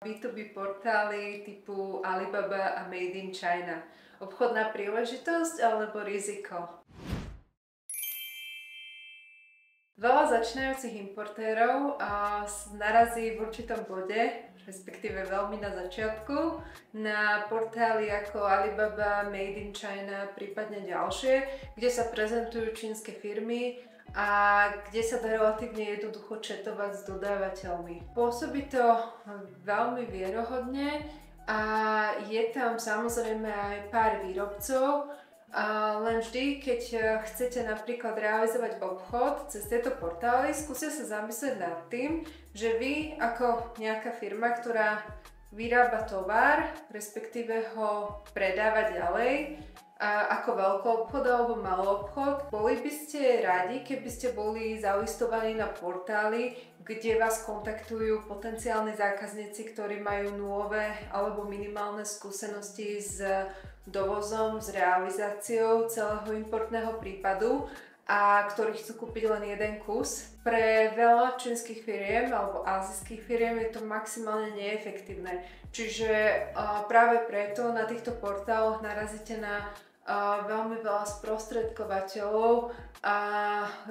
B2B portály typu Alibaba a Made in China. Obchodná príležitosť alebo riziko? Veľa začínajúcich importérov narazí v určitom bode, respektíve veľmi na začiatku, na portály ako Alibaba, Made in China, prípadne ďalšie, kde sa prezentujú čínske firmy a kde sa dá relatívne jednoducho četovať s dodávateľmi. Pôsobí to veľmi vierohodne a je tam samozrejme aj pár výrobcov, len vždy, keď chcete napríklad realizovať obchod cez tieto portály, skúste sa zamyslieť nad tým, že vy ako nejaká firma, ktorá vyrába tovar, respektíve ho predáva ďalej, ako veľký obchod alebo malý obchod, boli by ste radi, keby ste boli zalistovaní na portály, kde vás kontaktujú potenciálni zákazníci, ktorí majú nulové alebo minimálne skúsenosti s dovozom, s realizáciou celého importného prípadu a ktorí chcú kúpiť len jeden kus. Pre veľa čínskych firiem alebo azijských firiem je to maximálne neefektívne. Čiže práve preto na týchto portáloch narazíte na veľmi veľa sprostredkovateľov a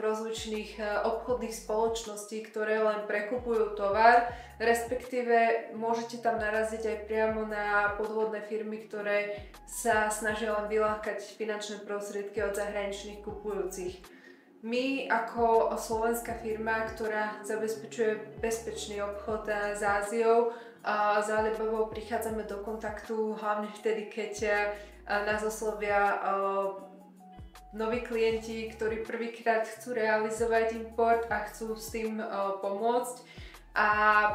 rozličných obchodných spoločností, ktoré len prekupujú tovar, respektíve môžete tam naraziť aj priamo na podvodné firmy, ktoré sa snažia len vylákať finančné prostriedky od zahraničných kupujúcich. My ako slovenská firma, ktorá zabezpečuje bezpečný obchod s Áziou, s Alibabou prichádzame do kontaktu hlavne vtedy, keď nás oslovia noví klienti, ktorí prvýkrát chcú realizovať import a chcú s tým pomôcť a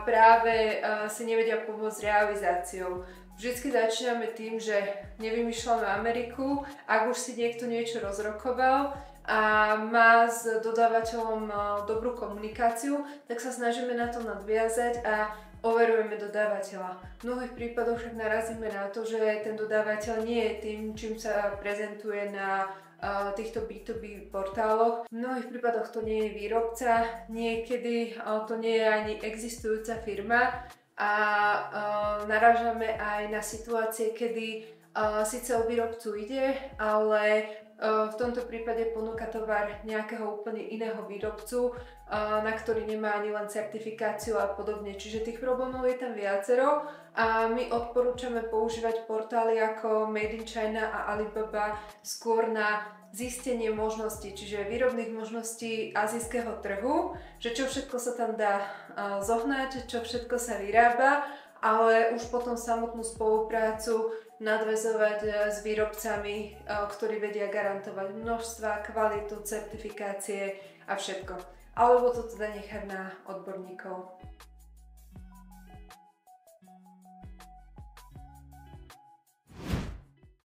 práve si nevedia pomôcť s realizáciou. Vždycky začíname tým, že nevymýšľame Ameriku, ak už si niekto niečo rozrokoval a má s dodávateľom dobrú komunikáciu, tak sa snažíme na to nadviazať a overujeme dodávateľa. V mnohých prípadoch však narazíme na to, že ten dodávateľ nie je tým, čím sa prezentuje na týchto B2B portáloch. V mnohých prípadoch to nie je výrobca, niekedy to nie je ani existujúca firma a narážame aj na situácie, kedy síce o výrobcu ide, ale v tomto prípade ponúka tovar nejakého úplne iného výrobcu, na ktorý nemá ani len certifikáciu a podobne. Čiže tých problémov je tam viacero a my odporúčame používať portály ako Made in China a Alibaba skôr na zistenie možností, čiže výrobných možností azijského trhu, že čo všetko sa tam dá zohnať, čo všetko sa vyrába, ale už potom samotnú spoluprácu nadväzovať s výrobcami, ktorí vedia garantovať množstva, kvalitu, certifikácie a všetko. Alebo to teda nechať na odborníkov.